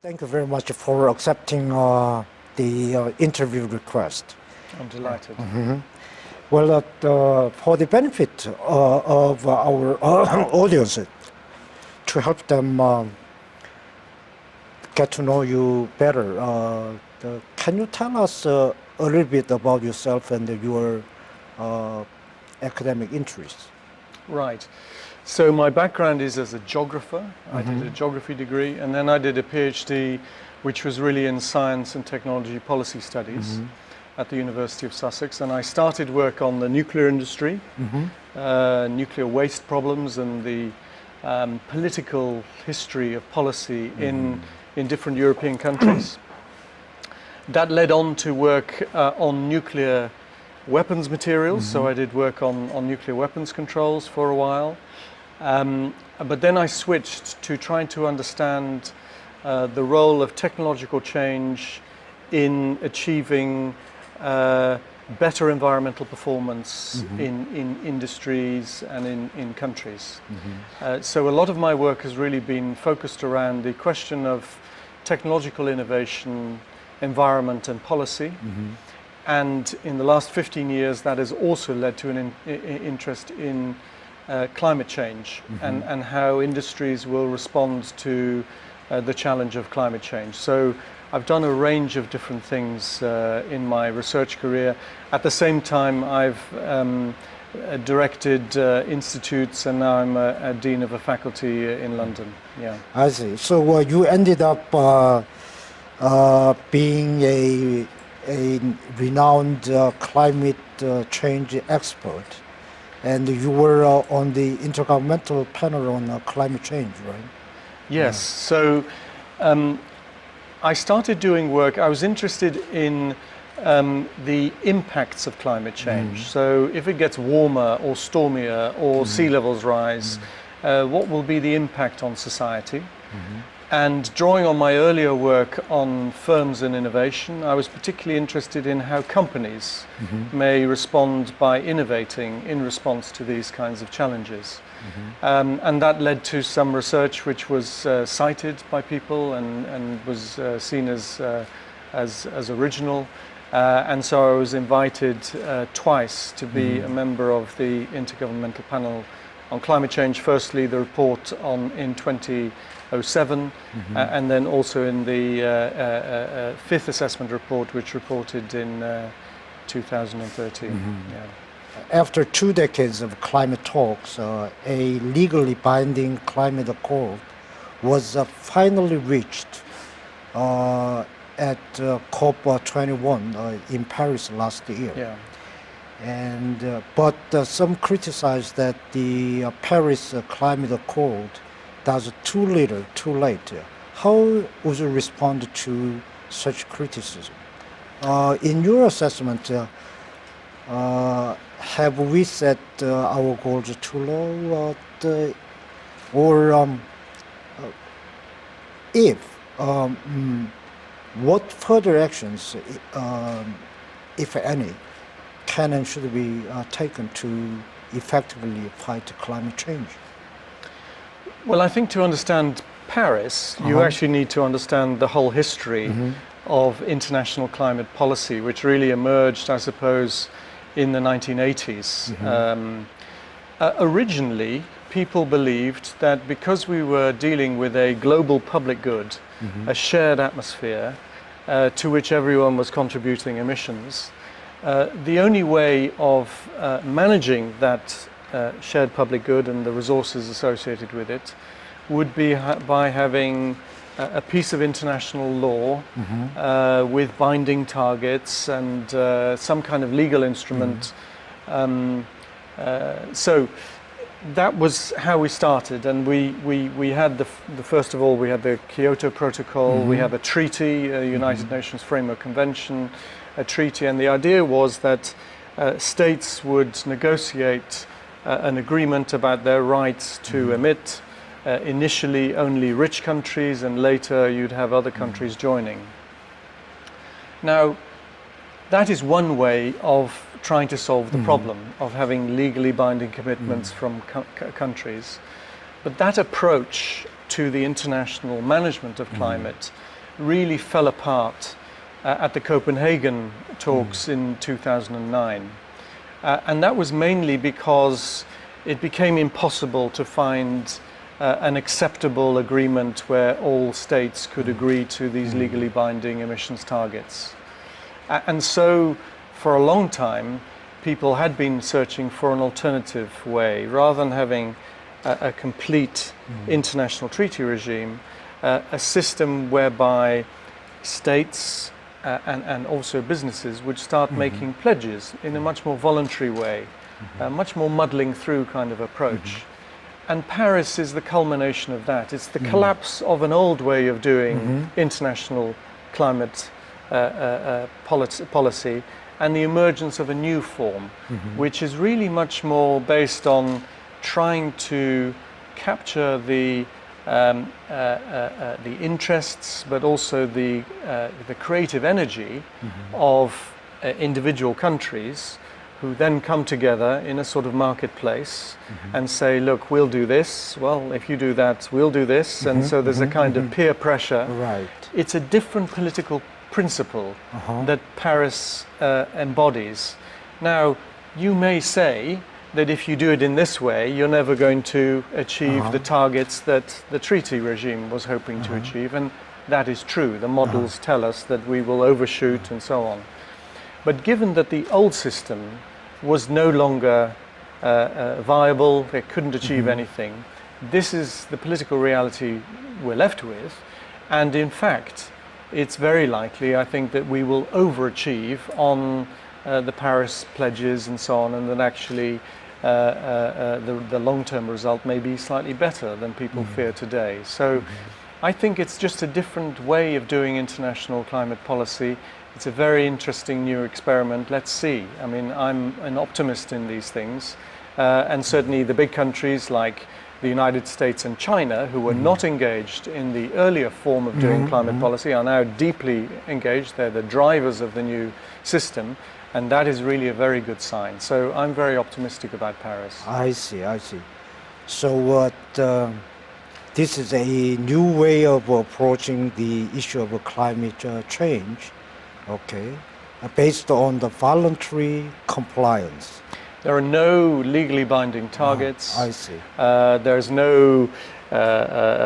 Thank you very much for accepting the interview request. I'm delighted. Well, for the benefit of our audience, to help them get to know you better, can you tell us a little bit about yourself and your academic interests? Right. So my background is as a geographer. I did a geography degree, and then I did a PhD, which was really in science and technology policy studies at the University of Sussex. And I started work on the nuclear industry, nuclear waste problems, and the political history of policy in different European countries. That led on to work on nuclear weapons materials. So I did work on nuclear weapons controls for a while. But then I switched to trying to understand the role of technological change in achieving better environmental performance in industries and in countries. So a lot of my work has really been focused around the question of technological innovation, environment and policy. And in the last 15 years, that has also led to an interest in climate change and how industries will respond to the challenge of climate change. So I've done a range of different things in my research career. At the same time, I've directed institutes, and now I'm a dean of a faculty in London. Yeah. I see. So you ended up being a renowned climate change expert, and you were on the Intergovernmental Panel on Climate Change, right? Yes. So I started doing work. I was interested in the impacts of climate change. So if it gets warmer or stormier or sea levels rise, what will be the impact on society? And drawing on my earlier work on firms and innovation, I was particularly interested in how companies may respond by innovating in response to these kinds of challenges. And that led to some research which was cited by people and was seen as original. And so I was invited twice to be a member of the Intergovernmental Panel on Climate Change. Firstly, the report in 2007, and then also in the fifth assessment report, which reported in 2013. Yeah. After 2 decades of climate talks, a legally binding climate accord was finally reached at COP21 in Paris last year. Yeah. And but some criticize that the Paris Climate Accord does too little, too late. How would you respond to such criticism? In your assessment, have we set our goals too low, or if what further actions, if any, can and should be taken to effectively fight climate change? Well, I think to understand Paris, you actually need to understand the whole history of international climate policy, which really emerged, I suppose, in the 1980s. Originally, people believed that because we were dealing with a global public good, a shared atmosphere to which everyone was contributing emissions, the only way of managing that shared public good and the resources associated with it would be by having a piece of international law with binding targets and some kind of legal instrument. So that was how we started, and we had the first of all, we had the Kyoto Protocol, we have a treaty, a United Nations Framework Convention, a treaty, and the idea was that states would negotiate an agreement about their rights to emit, initially only rich countries, and later you'd have other countries joining. Now, that is one way of trying to solve the problem of having legally binding commitments from countries. But that approach to the international management of climate really fell apart at the Copenhagen talks in 2009. And that was mainly because it became impossible to find an acceptable agreement where all states could agree to these legally binding emissions targets. And so for a long time, people had been searching for an alternative way. Rather than having a complete international treaty regime, a system whereby states and also businesses would start making pledges in a much more voluntary way, a much more muddling through kind of approach. And Paris is the culmination of that. It's the collapse of an old way of doing international climate policy and the emergence of a new form, which is really much more based on trying to capture the interests, but also the creative energy of individual countries, who then come together in a sort of marketplace and say, look, we'll do this. Well, if you do that, we'll do this. And so there's a kind of peer pressure. Right. It's a different political principle that Paris embodies. Now, you may say that if you do it in this way, you're never going to achieve the targets that the treaty regime was hoping to achieve. And that is true. The models tell us that we will overshoot and so on. But given that the old system was no longer viable, it couldn't achieve anything, this is the political reality we're left with. And in fact, it's very likely, I think, that we will overachieve on the Paris pledges and so on, and that actually the long-term result may be slightly better than people fear today. So I think it's just a different way of doing international climate policy. It's a very interesting new experiment. Let's see. I mean, I'm an optimist in these things. And certainly the big countries like the United States and China, who were not engaged in the earlier form of doing climate policy, are now deeply engaged. They're the drivers of the new system. And that is really a very good sign. So I'm very optimistic about Paris. I see. So this is a new way of approaching the issue of climate change, okay, based on the voluntary compliance. There are no legally binding targets. I see. There's no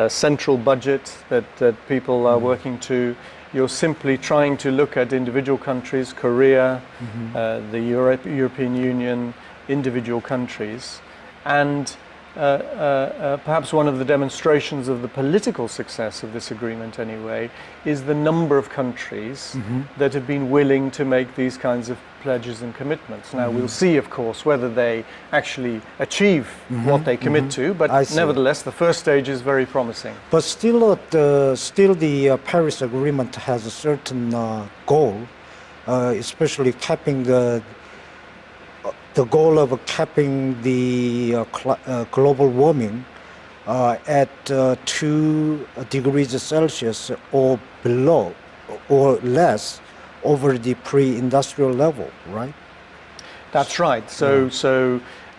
central budget that people are working to. You're simply trying to look at individual countries, Korea, the European Union, individual countries. And perhaps one of the demonstrations of the political success of this agreement anyway is the number of countries that have been willing to make these kinds of pledges and commitments. Now we'll see, of course, whether they actually achieve what they commit to, but nevertheless the first stage is very promising. But still the Paris Agreement has a certain goal, especially capping the goal of capping the global warming at 2 degrees Celsius or below or less over the pre-industrial level, right? That's right. So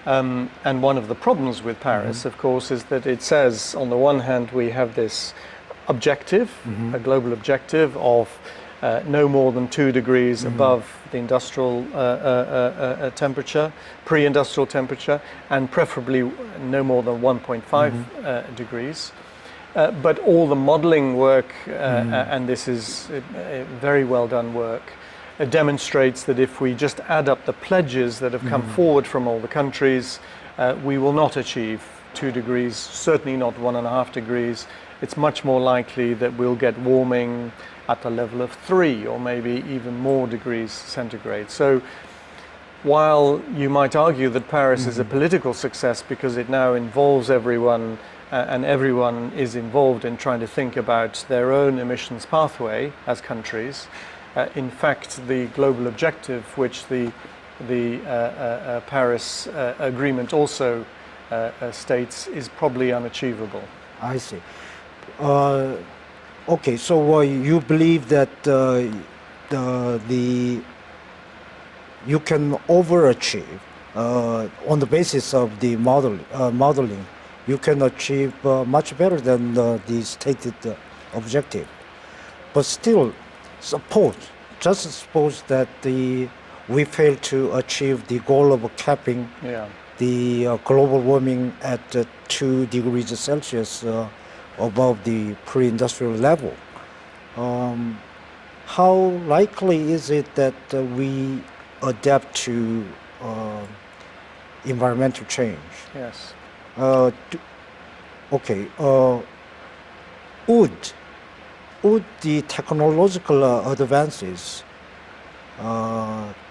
and one of the problems with Paris, of course, is that it says, on the one hand, we have this objective, a global objective of no more than 2 degrees above the industrial temperature, pre-industrial temperature, and preferably no more than 1.5 degrees. But all the modeling work, and this is very well done work, demonstrates that if we just add up the pledges that have come forward from all the countries, we will not achieve 2 degrees, certainly not 1.5 degrees. It's much more likely that we'll get warming at a level of 3 or maybe even more degrees centigrade. So while you might argue that Paris is a political success because it now involves everyone and everyone is involved in trying to think about their own emissions pathway as countries, in fact the global objective which the Paris Agreement also states is probably unachievable. I see. Okay, so you believe that you can overachieve on the basis of the modeling. You can achieve much better than the stated objective. But still, just suppose that we fail to achieve the goal of capping the global warming at 2 degrees Celsius above the pre-industrial level. How likely is it that we adapt to environmental change? Yes. Would the technological advances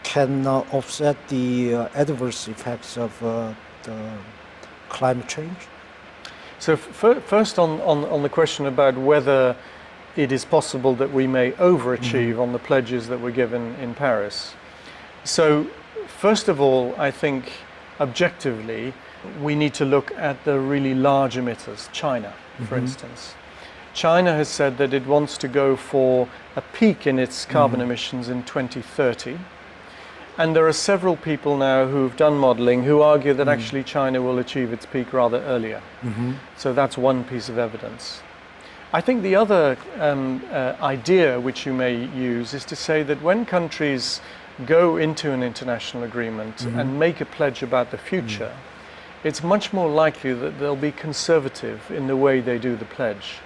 can offset the adverse effects of the climate change? So first on the question about whether it is possible that we may overachieve on the pledges that were given in Paris. So first of all, I think objectively, we need to look at the really large emitters, China, for instance. China has said that it wants to go for a peak in its carbon emissions in 2030. And there are several people now who've done modeling who argue that actually China will achieve its peak rather earlier. So that's one piece of evidence. I think the other idea which you may use is to say that when countries go into an international agreement and make a pledge about the future, it's much more likely that they'll be conservative in the way they do the pledge.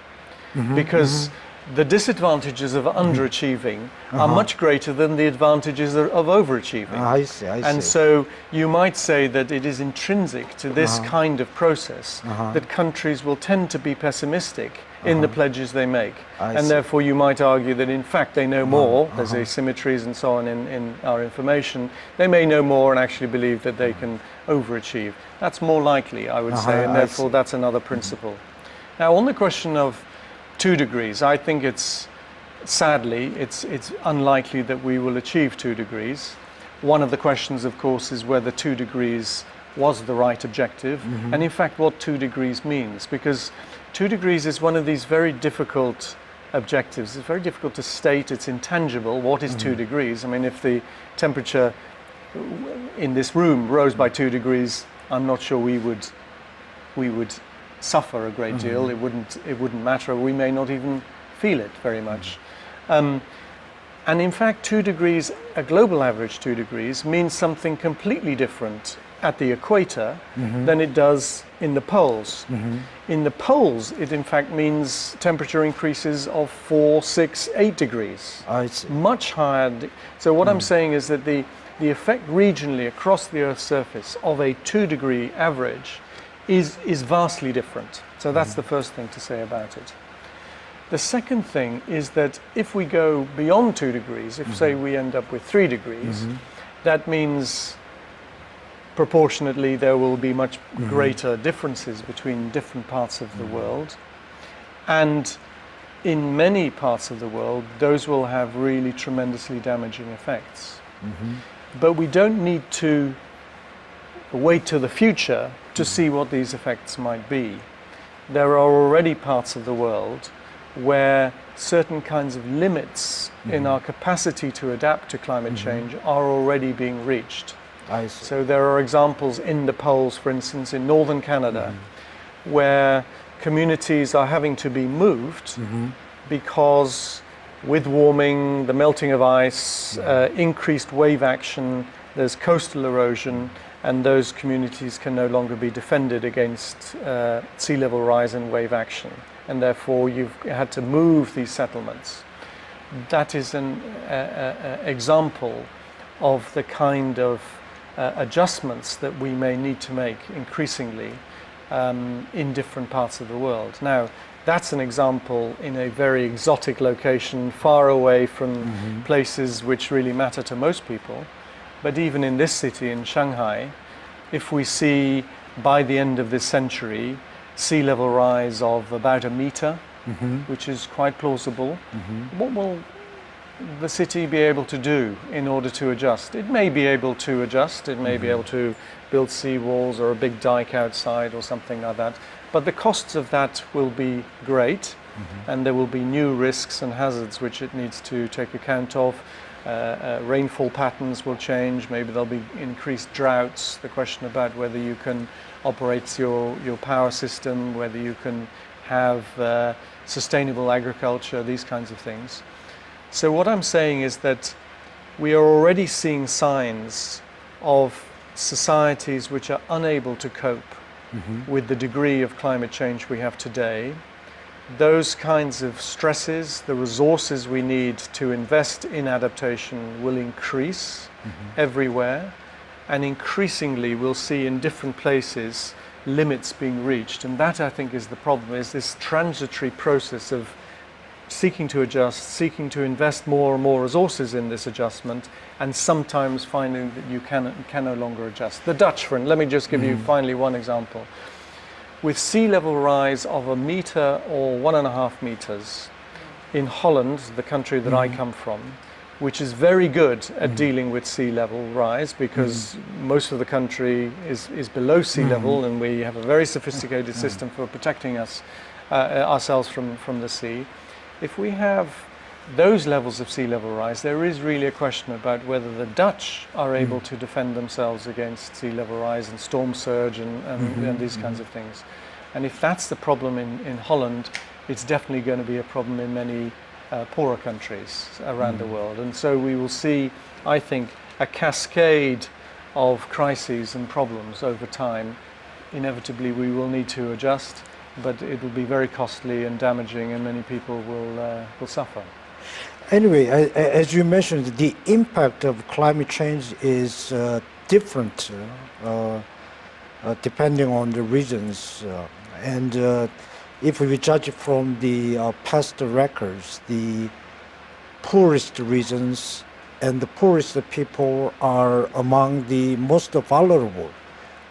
Because the disadvantages of underachieving are much greater than the advantages of overachieving. I see. And so you might say that it is intrinsic to this kind of process that countries will tend to be pessimistic in the pledges they make. And therefore you might argue that in fact they know more, there's asymmetries and so on in our information, they may know more and actually believe that they can overachieve. That's more likely, I would say, and therefore that's another principle. Now on the question of 2 degrees, I think sadly, it's unlikely that we will achieve 2 degrees. One of the questions, of course, is whether 2 degrees was the right objective, and in fact what 2 degrees means, because 2 degrees is one of these very difficult objectives. It's very difficult to state, it's intangible. What is 2 degrees? I mean, if the temperature in this room rose by 2 degrees, I'm not sure we would suffer a great deal. It wouldn't matter. We may not even feel it very much. And in fact, 2 degrees, a global average 2 degrees, means something completely different at the equator than it does in the poles. In the poles, it in fact means temperature increases of 4, 6, 8 degrees. I see. Much higher. So what I'm saying is that the effect regionally across the Earth's surface of a 2 degree average is vastly different. So that's the first thing to say about it. The second thing is that if we go beyond 2 degrees, if say we end up with 3 degrees, that means proportionately there will be much greater differences between different parts of the world. And in many parts of the world, those will have really tremendously damaging effects. But we don't need to wait till the future to see what these effects might be. There are already parts of the world where certain kinds of limits in our capacity to adapt to climate change are already being reached. I see. So there are examples in the poles, for instance, in northern Canada, where communities are having to be moved because with warming, the melting of ice, increased wave action, there's coastal erosion, and those communities can no longer be defended against sea level rise and wave action. And therefore you've had to move these settlements. That is an example of the kind of adjustments that we may need to make increasingly in different parts of the world. Now, that's an example in a very exotic location, far away from places which really matter to most people. But even in this city, in Shanghai, if we see by the end of this century sea level rise of about 1 meter, which is quite plausible, what will the city be able to do in order to adjust? It may be able to adjust, it may be able to build seawalls or a big dike outside or something like that, but the costs of that will be great, and there will be new risks and hazards which it needs to take account of. Rainfall patterns will change, maybe there'll be increased droughts, the question about whether you can operate your power system, whether you can have sustainable agriculture, these kinds of things. So what I'm saying is that we are already seeing signs of societies which are unable to cope with the degree of climate change we have today. Those kinds of stresses, the resources we need to invest in adaptation will increase everywhere, and increasingly we'll see in different places limits being reached. And that, I think, is the problem, is this transitory process of seeking to adjust, seeking to invest more and more resources in this adjustment, and sometimes finding that you can no longer adjust. The Dutch, let me just give you finally one example. With sea level rise of 1 meter or 1.5 meters in Holland, the country that I come from, which is very good at dealing with sea level rise because most of the country is below sea level, and we have a very sophisticated system for protecting ourselves from the sea. If we have those levels of sea level rise, there is really a question about whether the Dutch are able to defend themselves against sea level rise and storm surge and these kinds of things. And if that's the problem in Holland, it's definitely going to be a problem in many poorer countries around the world. And so we will see, I think, a cascade of crises and problems over time. Inevitably, we will need to adjust, but it will be very costly and damaging, and many people will suffer. Anyway, as you mentioned, the impact of climate change is different depending on the regions. And if we judge from the past records, the poorest regions and the poorest people are among the most vulnerable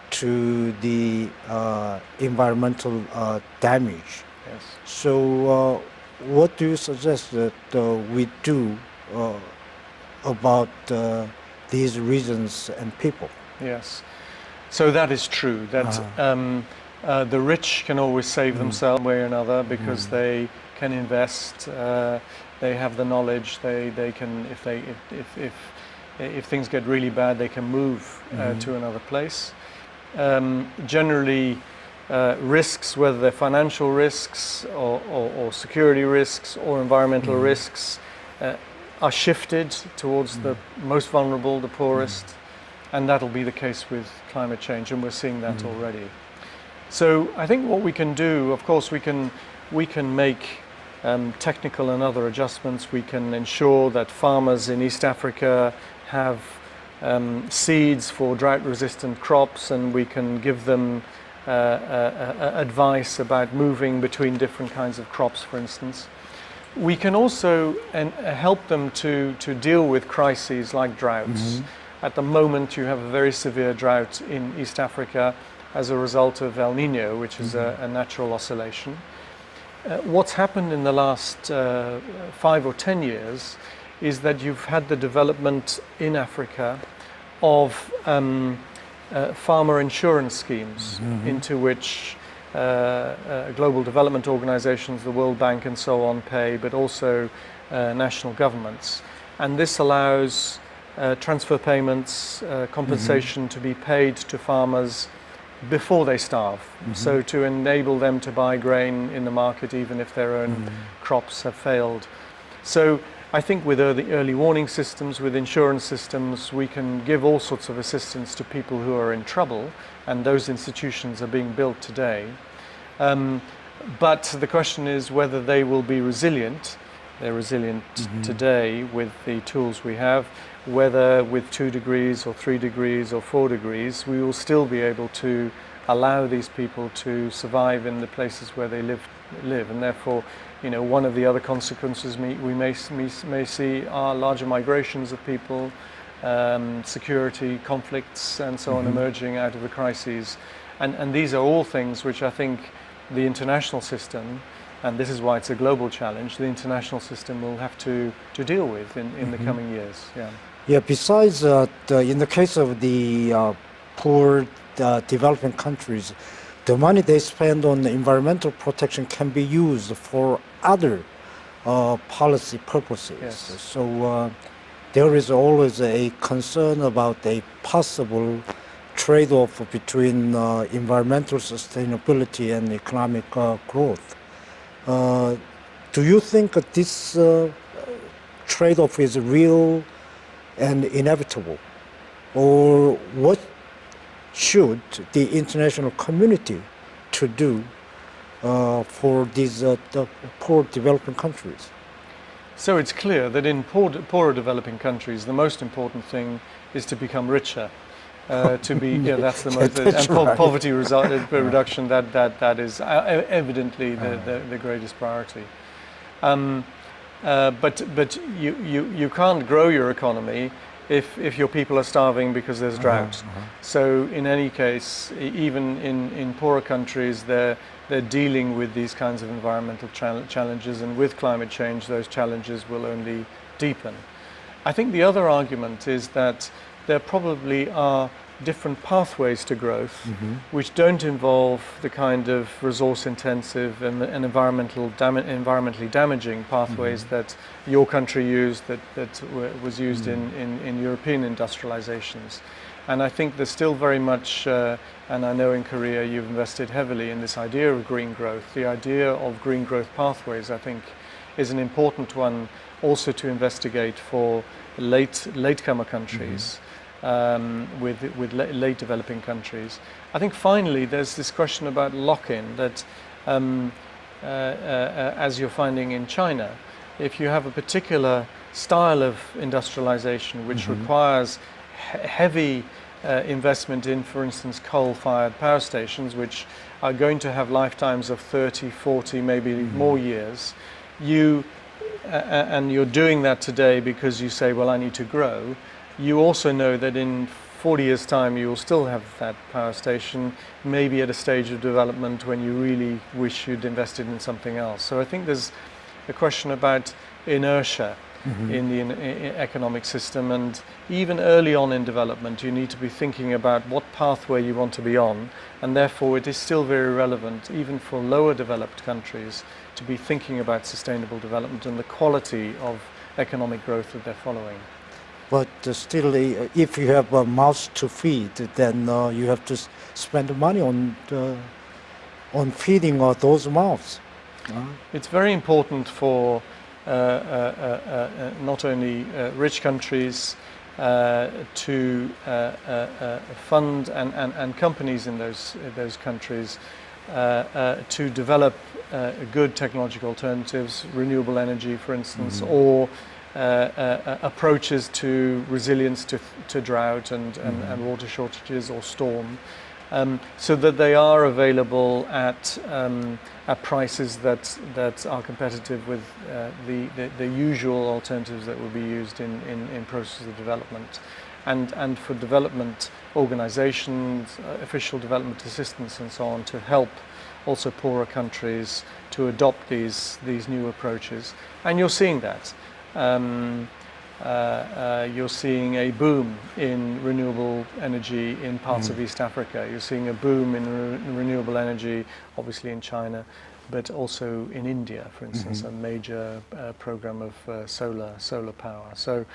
to the environmental damage. Yes. So what do you suggest that we do about these regions and people? Yes. So that is true, that the rich can always save themselves one way or another because they can invest, they have the knowledge, they can, if things get really bad, they can move to another place. Generally, risks, whether they're financial risks or security risks or environmental risks, are shifted towards the most vulnerable, the poorest, and that'll be the case with climate change, and we're seeing that already. So I think what we can do, of course, we can make technical and other adjustments. We can ensure that farmers in East Africa have seeds for drought-resistant crops, and we can give them advice about moving between different kinds of crops, for instance. We can also help them to deal with crises like droughts. At the moment, you have a very severe drought in East Africa as a result of El Nino, which is a natural oscillation. What's happened in the last 5 or 10 years is that you've had the development in Africa of farmer insurance schemes into which global development organizations, the World Bank and so on, pay, but also national governments. And this allows transfer payments, compensation to be paid to farmers before they starve, so to enable them to buy grain in the market even if their own crops have failed. So I think with early warning systems, with insurance systems, we can give all sorts of assistance to people who are in trouble, and those institutions are being built today. But the question is whether they will be resilient. They're resilient today with the tools we have, whether with 2 degrees or 3 degrees or 4 degrees, we will still be able to allow these people to survive in the places where they live. And therefore, one of the other consequences we may see are larger migrations of people, security conflicts and so on emerging out of the crises. And these are all things which I think the international system, and this is why it's a global challenge, the international system will have to deal with in the coming years. Yeah, besides, in the case of the poor developing countries, the money they spend on environmental protection can be used for other policy purposes. Yes. So there is always a concern about a possible trade-off between environmental sustainability and economic growth. Do you think that this trade-off is real and inevitable? Or what should the international community to do for these the poor developing countries? So it's clear that in poorer developing countries, the most important thing is to become richer. To be, yeah, that's the most, That's and right. poverty reduction, that is evidently the greatest priority. But you can't grow your economy if your people are starving because there's drought. So in any case, even in poorer countries, they're dealing with these kinds of environmental challenges, and with climate change, those challenges will only deepen. I think the other argument is that there probably are different pathways to growth which don't involve the kind of resource-intensive and environmentally damaging pathways that your country used, that was used in European industrializations. And I think there's still very much, and I know in Korea you've invested heavily in this idea of green growth. The idea of green growth pathways, I think, is an important one also to investigate for latecomer countries. With late developing countries. I think finally there's this question about lock-in that as you're finding in China, if you have a particular style of industrialization which requires heavy investment in, for instance, coal-fired power stations, which are going to have lifetimes of 30, 40, maybe more years, and you're doing that today because you say, well, I need to grow. You also know that in 40 years' time you will still have that power station, maybe at a stage of development when you really wish you'd invested in something else. So I think there's a question about inertia in the economic system, and even early on in development you need to be thinking about what pathway you want to be on, and therefore it is still very relevant, even for lower developed countries, to be thinking about sustainable development and the quality of economic growth that they're following. But still, if you have a mouth to feed, then you have to spend money on feeding those mouths. It's very important for not only rich countries to fund and companies in those countries to develop good technological alternatives, renewable energy, for instance, or approaches to resilience to drought and water shortages or storm, so that they are available at prices that are competitive with the usual alternatives that will be used in processes of development, and for development organizations, official development assistance and so on, to help also poorer countries to adopt these new approaches. And you're seeing that. You're seeing a boom in renewable energy in parts of East Africa. You're seeing a boom in renewable energy, obviously in China, but also in India, for instance, a major program of solar power. So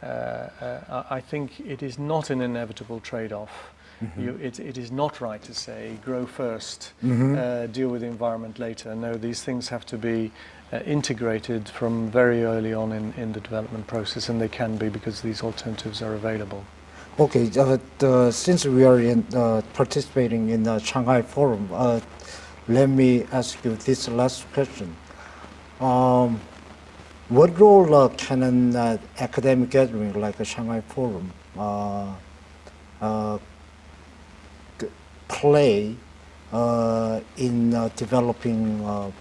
I think it is not an inevitable trade-off. It is not right to say grow first, deal with the environment later. No, these things have to be integrated from very early on in the development process, and they can be because these alternatives are available. Okay, since we are participating in the Shanghai Forum, let me ask you this last question. What role can an academic gathering like a Shanghai Forum play in developing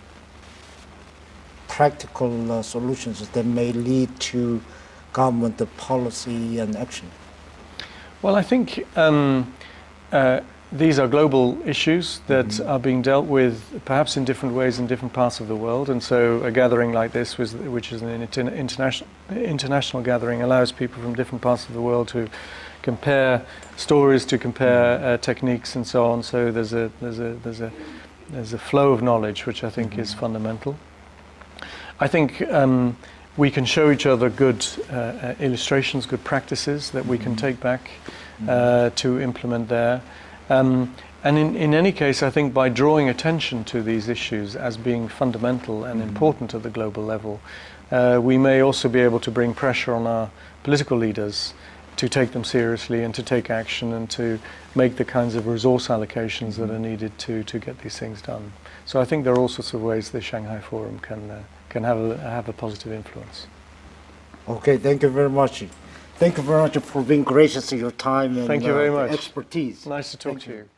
practical solutions that may lead to government policy and action? Well, I think these are global issues that are being dealt with perhaps in different ways in different parts of the world, and so a gathering like this, which is an international gathering, allows people from different parts of the world to compare stories, to compare techniques and so on. So there's a flow of knowledge which I think is fundamental. I think we can show each other good illustrations, good practices that we can take back to implement there. And in any case, I think by drawing attention to these issues as being fundamental and important at the global level, we may also be able to bring pressure on our political leaders to take them seriously and to take action and to make the kinds of resource allocations that are needed to get these things done. So I think there are all sorts of ways the Shanghai Forum can have a positive influence. Okay, thank you very much. Thank you very much for being gracious of your time and Thank you very much. expertise. Nice to talk to you.